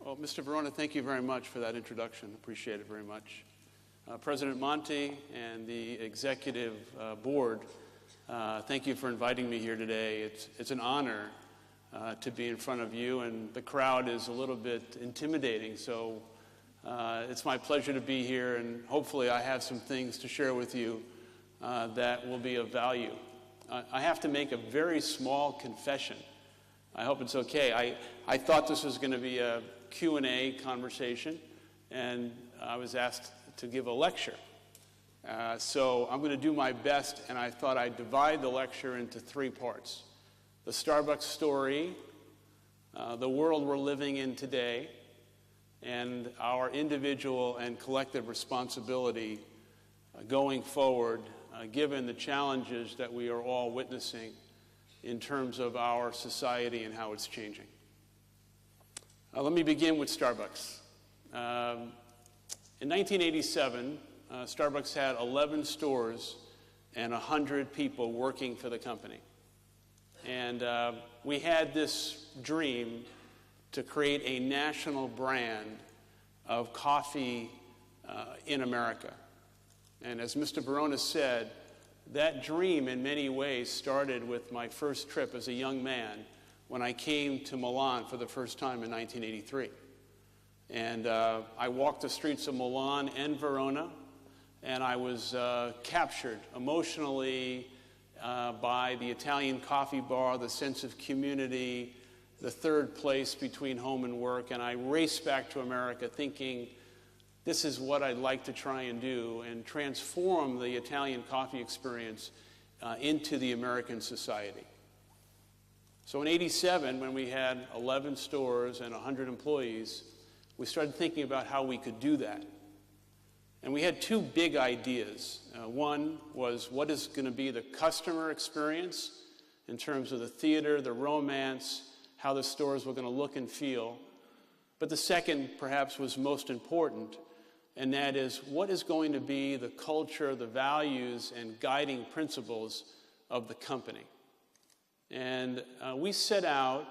Well, Mr. Verona, thank you very much for that introduction. Appreciate it very much. President Monti and the executive board, thank you for inviting me here today. It's an honor to be in front of you, and the crowd is a little bit intimidating, so it's my pleasure to be here, and hopefully I have some things to share with you that will be of value. I have to make a very small confession. I hope it's okay. I thought this was going to be a Q&A conversation, and I was asked to give a lecture. So I'm going to do my best, and I thought I'd divide the lecture into three parts. The Starbucks story, the world we're living in today, and our individual and collective responsibility going forward, given the challenges that we are all witnessing in terms of our society and how it's changing. Let me begin with Starbucks. In 1987, Starbucks had 11 stores and 100 people working for the company. And we had this dream to create a national brand of coffee in America. And as Mr. Verona said, that dream in many ways started with my first trip as a young man when I came to Milan for the first time in 1983. And I walked the streets of Milan and Verona, and I was captured emotionally by the Italian coffee bar, the sense of community, the third place between home and work, and I raced back to America thinking, this is what I'd like to try and do and transform the Italian coffee experience into the American society. So in '87, when we had 11 stores and 100 employees, we started thinking about how we could do that. And we had two big ideas. One was, what is going to be the customer experience in terms of the theater, the romance, how the stores were going to look and feel. But the second, perhaps, was most important, and that is, what is going to be the culture, the values, and guiding principles of the company? And we set out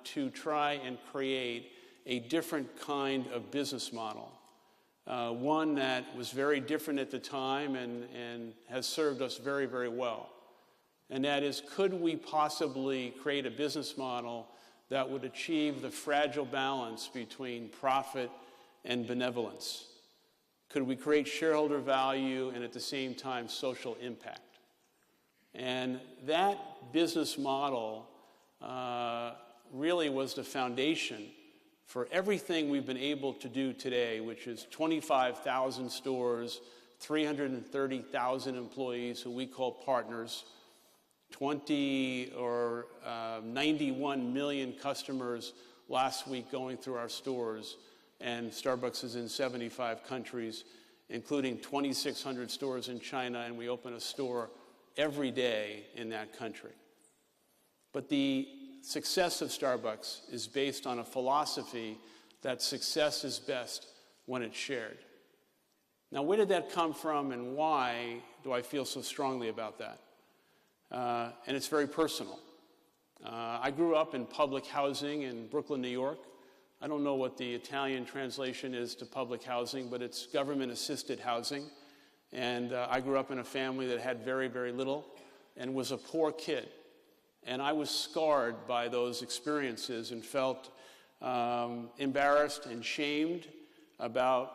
to try and create a different kind of business model, one that was very different at the time and has served us very, very well. And that is, could we possibly create a business model that would achieve the fragile balance between profit and benevolence? Could we create shareholder value and at the same time social impact? And that business model really was the foundation for everything we've been able to do today, which is 25,000 stores, 330,000 employees who we call partners, 91 million customers last week going through our stores, and Starbucks is in 75 countries, including 2,600 stores in China, and we open a store every day in that country. But the success of Starbucks is based on a philosophy that success is best when it's shared. Now, where did that come from, and why do I feel so strongly about that? And it's very personal. I grew up in public housing in Brooklyn, New York. I don't know what the Italian translation is to public housing, but it's government-assisted housing. And I grew up in a family that had very, very little and was a poor kid. And I was scarred by those experiences and felt embarrassed and shamed about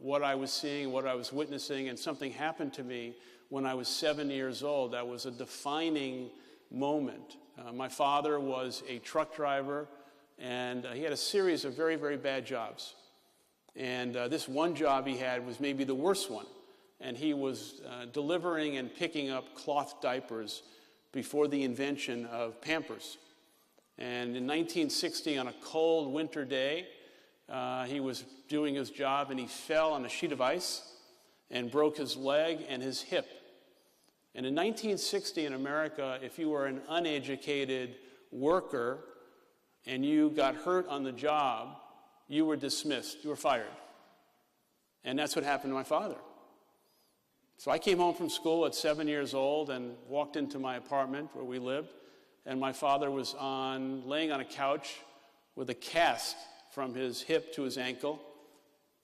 what I was seeing, what I was witnessing, and something happened to me when I was 7 years old. That was a defining moment. My father was a truck driver, and he had a series of very, very bad jobs. And this one job he had was maybe the worst one. And he was delivering and picking up cloth diapers before the invention of Pampers. And in 1960, on a cold winter day, he was doing his job and he fell on a sheet of ice and broke his leg and his hip. And in 1960 in America, if you were an uneducated worker and you got hurt on the job, you were dismissed, you were fired. And that's what happened to my father. So I came home from school at 7 years old and walked into my apartment where we lived, and my father was laying on a couch with a cast from his hip to his ankle,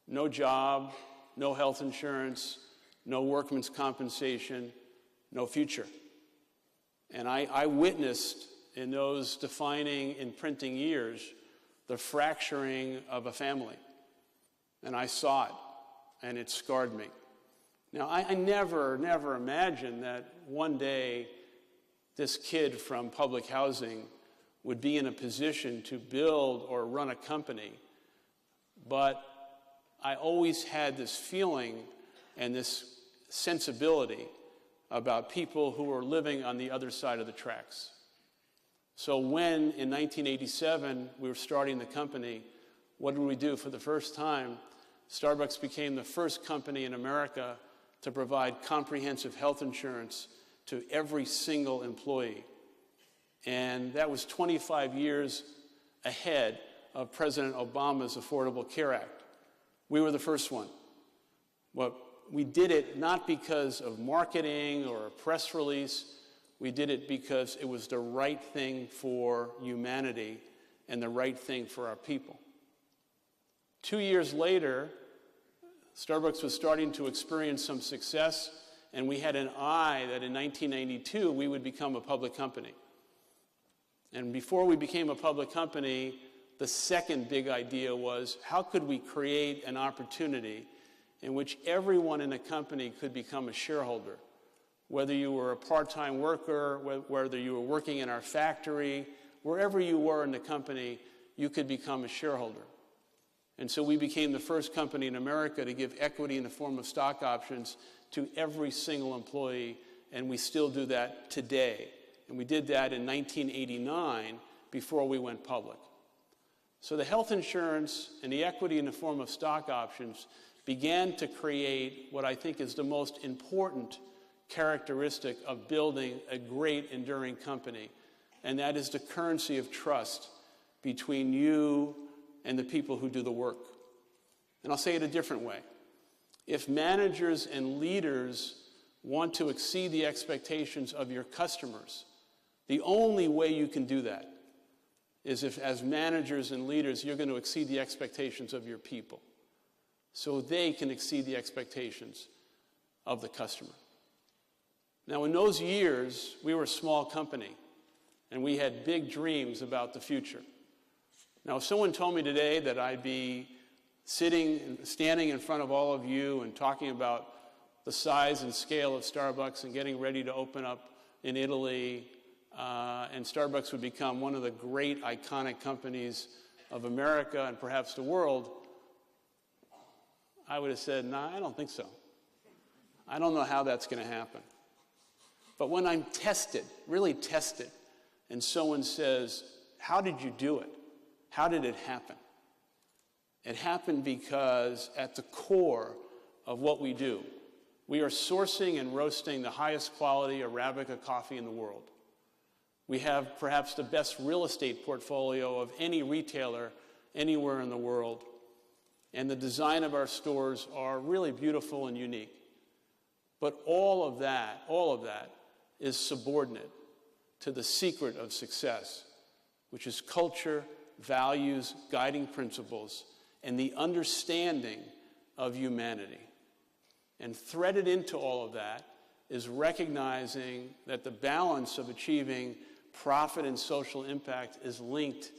no job, no health insurance, no workman's compensation, no future. And I witnessed in those defining imprinting years the fracturing of a family. And I saw it, and it scarred me. Now, I never imagined that one day this kid from public housing would be in a position to build or run a company. But I always had this feeling and this sensibility about people who were living on the other side of the tracks. So when, in 1987, we were starting the company, what did we do? For the first time, Starbucks became the first company in America to provide comprehensive health insurance to every single employee. And that was 25 years ahead of President Obama's Affordable Care Act. We were the first one. Well, we did it not because of marketing or a press release. We did it because it was the right thing for humanity and the right thing for our people. 2 years later, Starbucks was starting to experience some success, and we had an eye that in 1992 we would become a public company. And before we became a public company, the second big idea was, how could we create an opportunity in which everyone in a company could become a shareholder? Whether you were a part-time worker, whether you were working in our factory, wherever you were in the company, you could become a shareholder. And so we became the first company in America to give equity in the form of stock options to every single employee, and we still do that today. And we did that in 1989 before we went public. So the health insurance and the equity in the form of stock options began to create what I think is the most important characteristic of building a great, enduring company, and that is the currency of trust between you and the people who do the work. And I'll say it a different way. If managers and leaders want to exceed the expectations of your customers, the only way you can do that is if, as managers and leaders, you're going to exceed the expectations of your people so they can exceed the expectations of the customer. Now, in those years, we were a small company, and we had big dreams about the future. Now, if someone told me today that I'd be standing in front of all of you and talking about the size and scale of Starbucks and getting ready to open up in Italy, and Starbucks would become one of the great iconic companies of America and perhaps the world, I would have said, nah, I don't think so. I don't know how that's going to happen. But when I'm tested, really tested, and someone says, how did you do it? How did it happen? It happened because at the core of what we do, we are sourcing and roasting the highest quality Arabica coffee in the world. We have perhaps the best real estate portfolio of any retailer anywhere in the world. And the design of our stores are really beautiful and unique. But all of that is subordinate to the secret of success, which is culture, values, guiding principles, and the understanding of humanity. And threaded into all of that is recognizing that the balance of achieving profit and social impact is linked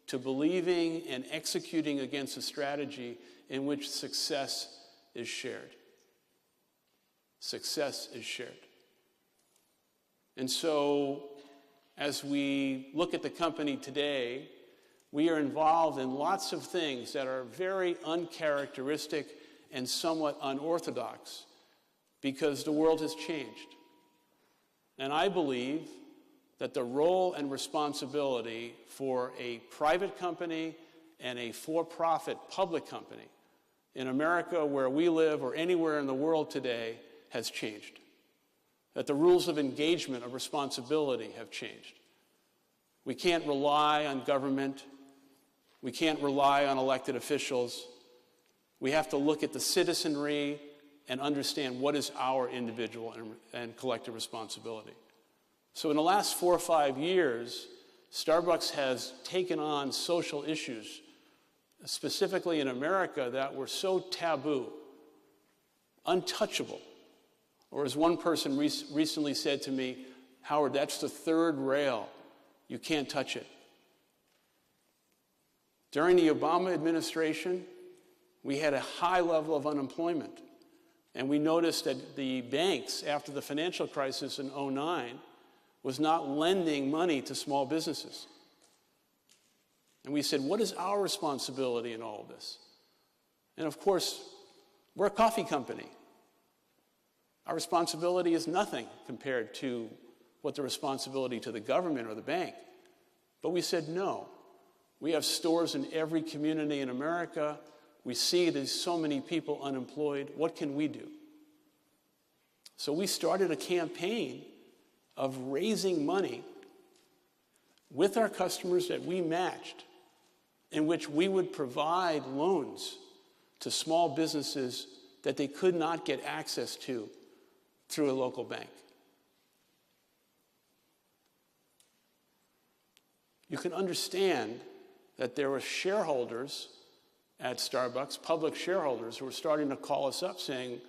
to believing and executing against a strategy in which success is shared. Success is shared. And so, as we look at the company today, we are involved in lots of things that are very uncharacteristic and somewhat unorthodox because the world has changed. And I believe that the role and responsibility for a private company and a for-profit public company in America, where we live, or anywhere in the world today, has changed. That the rules of engagement, of responsibility, have changed. We can't rely on government. We can't rely on elected officials. We have to look at the citizenry and understand what is our individual and collective responsibility. So in the last 4 or 5 years, Starbucks has taken on social issues specifically in America, that were so taboo, untouchable. Or as one person recently said to me, Howard, that's the third rail. You can't touch it. During the Obama administration, we had a high level of unemployment. And we noticed that the banks, after the financial crisis in 2009, was not lending money to small businesses. And we said, what is our responsibility in all of this? And of course, we're a coffee company. Our responsibility is nothing compared to what the responsibility to the government or the bank. But we said, no. We have stores in every community in America. We see there's so many people unemployed. What can we do? So we started a campaign of raising money with our customers that we matched, in which we would provide loans to small businesses that they could not get access to through a local bank. You can understand that there were shareholders at Starbucks, public shareholders, who were starting to call us up saying,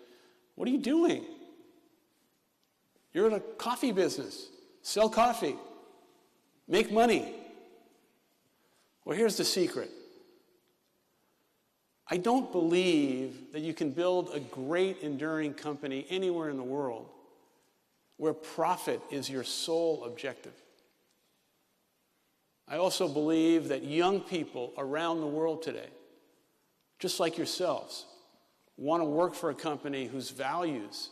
what are you doing? You're in a coffee business. Sell coffee. Make money. Well, here's the secret. I don't believe that you can build a great, enduring company anywhere in the world where profit is your sole objective. I also believe that young people around the world today, just like yourselves, want to work for a company whose values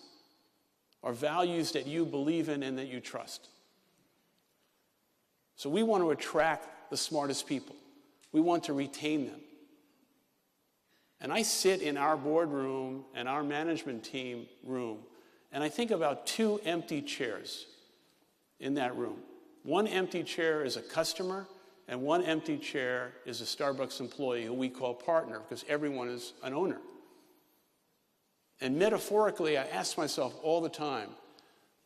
are values that you believe in and that you trust. So we want to attract the smartest people. We want to retain them. And I sit in our boardroom and our management team room, and I think about 2 empty chairs in that room. One empty chair is a customer, and one empty chair is a Starbucks employee who we call partner, because everyone is an owner. And metaphorically, I ask myself all the time,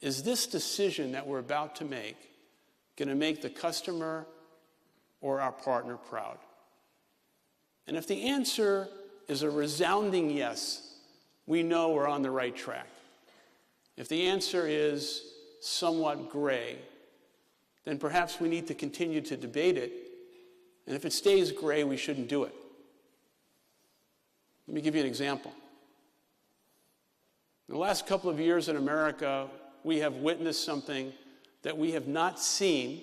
is this decision that we're about to make going to make the customer or our partner proud? And if the answer is a resounding yes, we know we're on the right track. If the answer is somewhat gray, then perhaps we need to continue to debate it. And if it stays gray, we shouldn't do it. Let me give you an example. In the last couple of years in America, we have witnessed something that we have not seen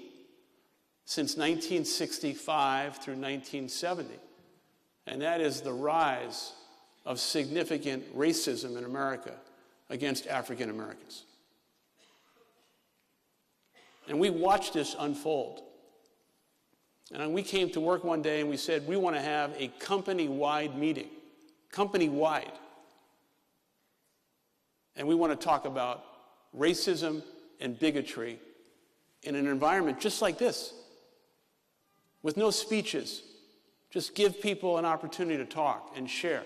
since 1965 through 1970. And that is the rise of significant racism in America against African Americans. And we watched this unfold. And we came to work one day and we said, we want to have a company-wide meeting. Company-wide. And we want to talk about racism and bigotry in an environment just like this, with no speeches. Just give people an opportunity to talk and share.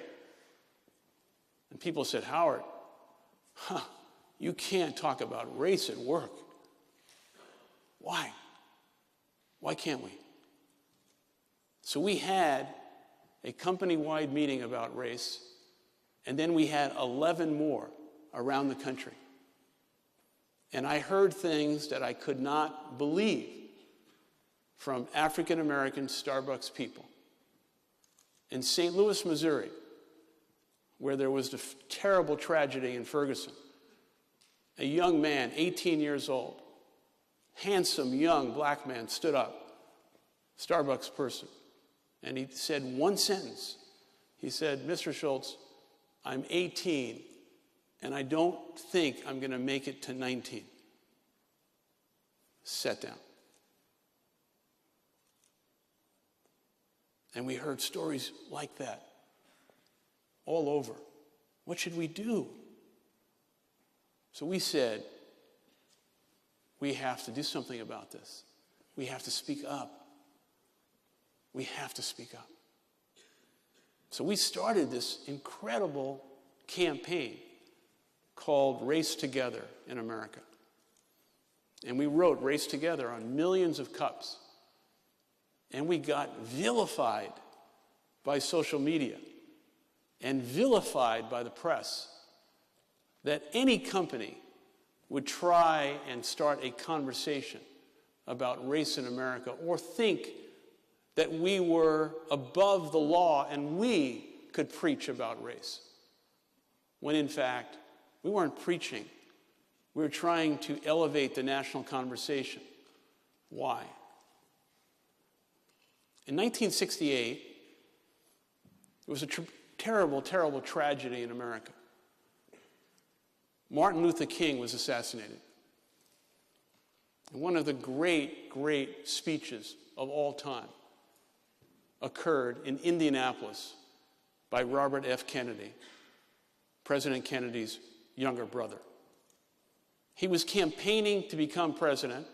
And people said, Howard, you can't talk about race at work. Why? Why can't we? So we had a company-wide meeting about race, and then we had 11 more around the country. And I heard things that I could not believe from African American Starbucks people. In St. Louis, Missouri, where there was the terrible tragedy in Ferguson, a young man, 18 years old, handsome young black man, stood up, Starbucks person, and he said one sentence. He said, Mr. Schultz, I'm 18, and I don't think I'm going to make it to 19. Sat down. And we heard stories like that all over. What should we do? So we said, we have to do something about this. We have to speak up. We have to speak up. So we started this incredible campaign called Race Together in America. And we wrote Race Together on millions of cups. And we got vilified by social media and vilified by the press that any company would try and start a conversation about race in America or think that we were above the law and we could preach about race. When in fact, we weren't preaching. We were trying to elevate the national conversation. Why? In 1968, it was a terrible, terrible tragedy in America. Martin Luther King was assassinated. And one of the great, great speeches of all time occurred in Indianapolis by Robert F. Kennedy, President Kennedy's younger brother. He was campaigning to become president,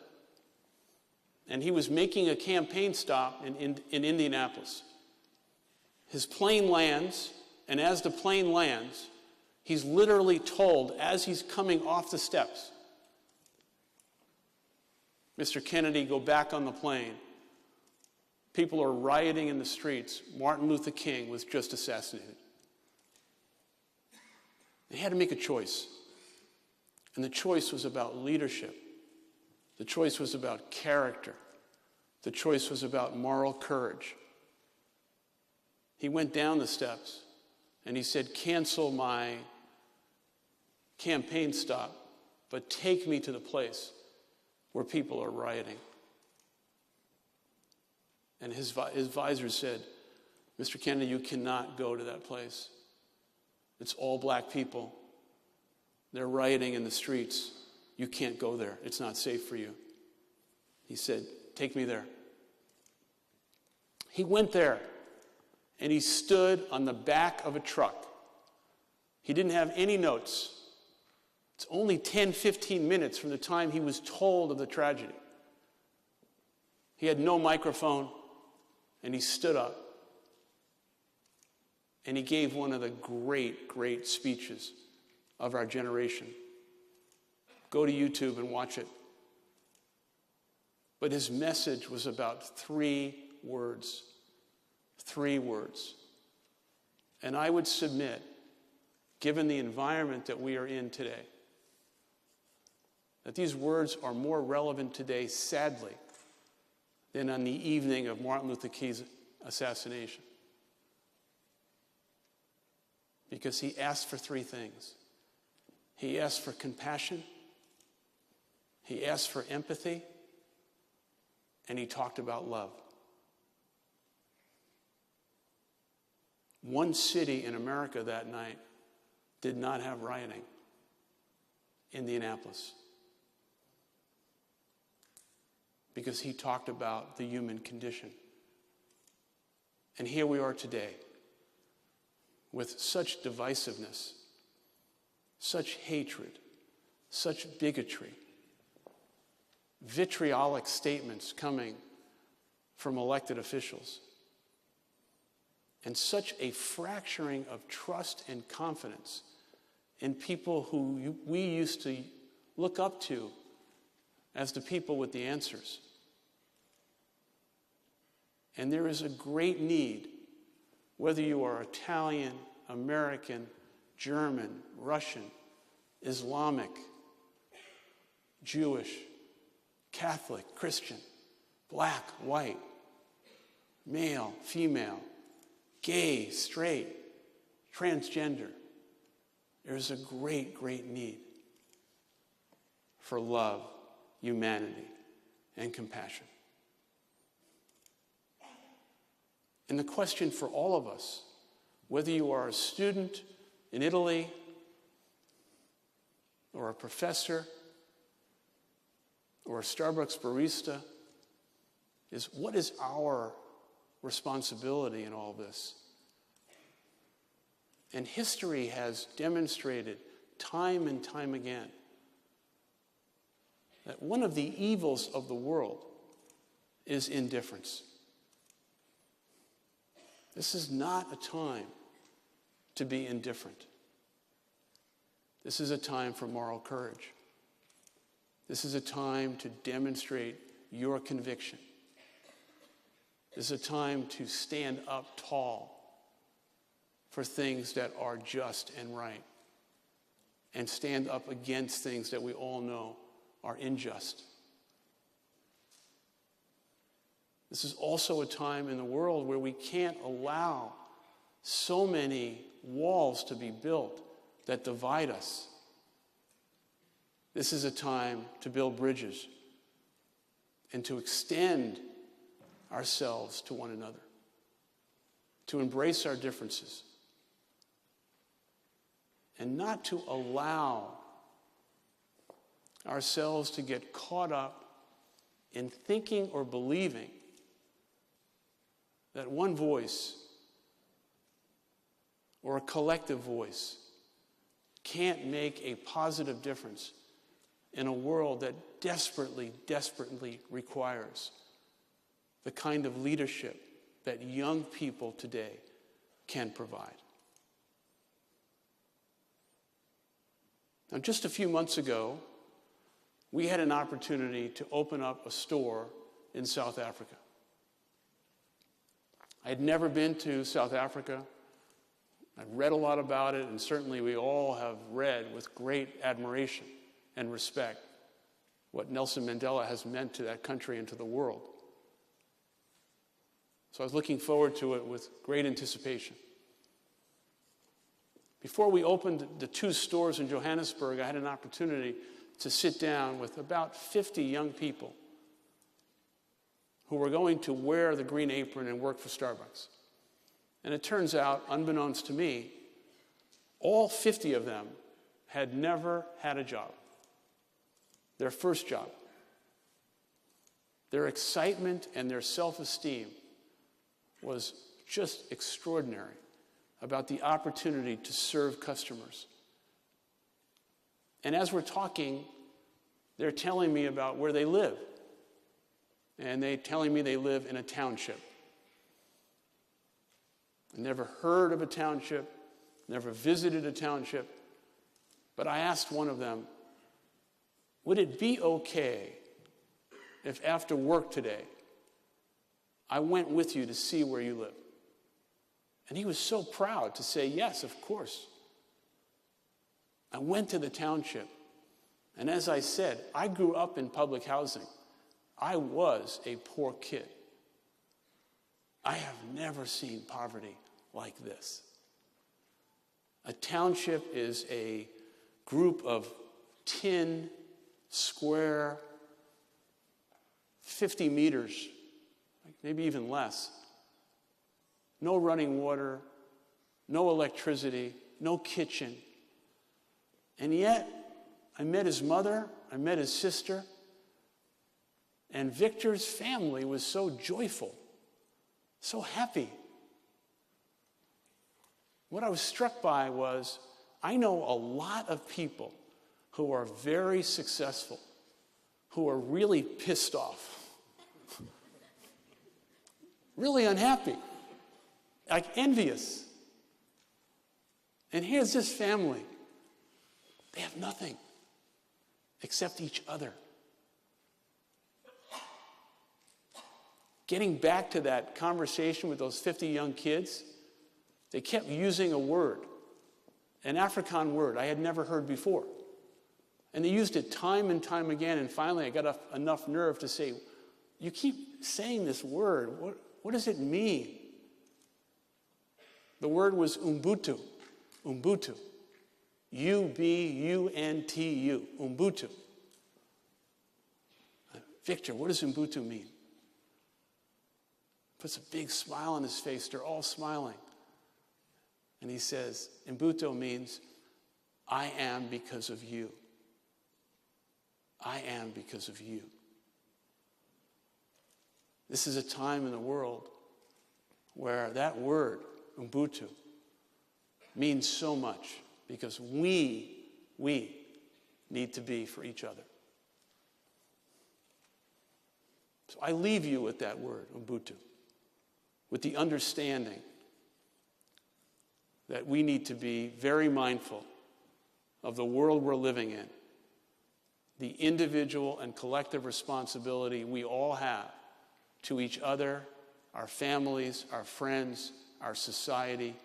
and he was making a campaign stop in Indianapolis. His plane lands, and as the plane lands, he's literally told, as he's coming off the steps, Mr. Kennedy, go back on the plane. People are rioting in the streets. Martin Luther King was just assassinated. They had to make a choice. And the choice was about leadership. The choice was about character. The choice was about moral courage. He went down the steps and he said, cancel my campaign stop, but take me to the place where people are rioting. And his advisor said, Mr. Kennedy, you cannot go to that place. It's all black people. They're rioting in the streets. You can't go there. It's not safe for you. He said, take me there. He went there, and he stood on the back of a truck. He didn't have any notes. It's only 10, 15 minutes from the time he was told of the tragedy. He had no microphone, and he stood up, and he gave one of the great, great speeches of our generation. Go to YouTube and watch it. But his message was about 3 words. 3 words. And I would submit, given the environment that we are in today, that these words are more relevant today, sadly, than on the evening of Martin Luther King's assassination. Because he asked for 3 things. He asked for compassion, he asked for empathy, and he talked about love. One city in America that night did not have rioting. Indianapolis. Because he talked about the human condition. And here we are today with such divisiveness, such hatred, such bigotry, vitriolic statements coming from elected officials, and such a fracturing of trust and confidence in people who we used to look up to as the people with the answers. And there is a great need, whether you are Italian, American, German, Russian, Islamic, Jewish, Catholic, Christian, black, white, male, female, gay, straight, transgender. There's a great, great need for love, humanity, and compassion. And the question for all of us, whether you are a student in Italy or a professor or a Starbucks barista, is what is our responsibility in all this? And history has demonstrated time and time again that one of the evils of the world is indifference. This is not a time to be indifferent. This is a time for moral courage. This is a time to demonstrate your conviction. This is a time to stand up tall for things that are just and right, and stand up against things that we all know are unjust. This is also a time in the world where we can't allow so many walls to be built that divide us. This is a time to build bridges and to extend ourselves to one another, to embrace our differences, and not to allow ourselves to get caught up in thinking or believing that one voice or a collective voice can't make a positive difference in a world that desperately, desperately requires the kind of leadership that young people today can provide. Now, just a few months ago, we had an opportunity to open up a store in South Africa. I had never been to South Africa. I read a lot about it, and certainly we all have read with great admiration and respect what Nelson Mandela has meant to that country and to the world. So I was looking forward to it with great anticipation. Before we opened the 2 stores in Johannesburg, I had an opportunity to sit down with about 50 young people who were going to wear the green apron and work for Starbucks. And it turns out, unbeknownst to me, all 50 of them had never had a job. Their first job. Their excitement and their self-esteem was just extraordinary about the opportunity to serve customers. And as we're talking, they're telling me about where they live. And they're telling me they live in a township. I never heard of a township, never visited a township, but I asked one of them, would it be okay if after work today, I went with you to see where you live? And he was so proud to say, yes, of course. I went to the township, and as I said, I grew up in public housing. I was a poor kid. I have never seen poverty like this. A township is a group of tin, square, 50 meters, maybe even less. No running water, no electricity, no kitchen. And yet, I met his mother, I met his sister, and Victor's family was so joyful, so happy. What I was struck by was, I know a lot of people who are very successful, who are really pissed off, really unhappy, like envious. And here's this family. They have nothing except each other. Getting back to that conversation with those 50 young kids, they kept using a word, an Afrikaans word I had never heard before. And they used it time and time again, and finally I got enough nerve to say, you keep saying this word, what does it mean? The word was Ubuntu. Ubuntu. U-B-U-N-T-U. Ubuntu. Victor, what does Ubuntu mean? Puts a big smile on his face. They're all smiling. And he says, Ubuntu means, I am because of you. I am because of you. This is a time in the world where that word, Ubuntu, means so much because we need to be for each other. So I leave you with that word, Ubuntu, with the understanding that we need to be very mindful of the world we're living in, the individual and collective responsibility we all have to each other, our families, our friends, our society,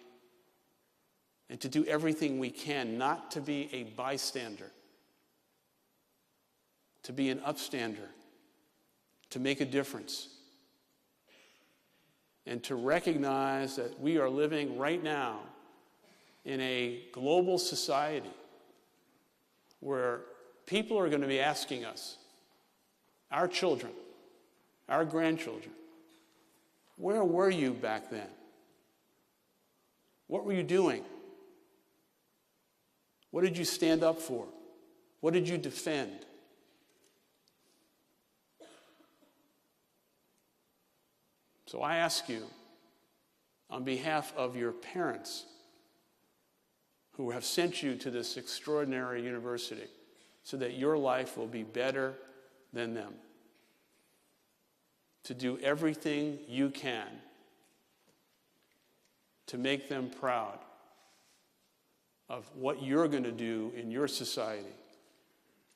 and to do everything we can not to be a bystander, to be an upstander, to make a difference, and to recognize that we are living right now in a global society where people are going to be asking us, our children, our grandchildren, where were you back then? What were you doing? What did you stand up for? What did you defend? So I ask you, on behalf of your parents who have sent you to this extraordinary university so that your life will be better than them, to do everything you can to make them proud of what you're going to do in your society,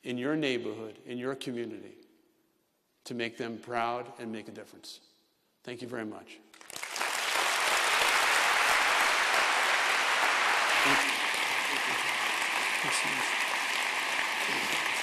in your neighborhood, in your community, to make them proud and make a difference. Thank you very much. Thank you.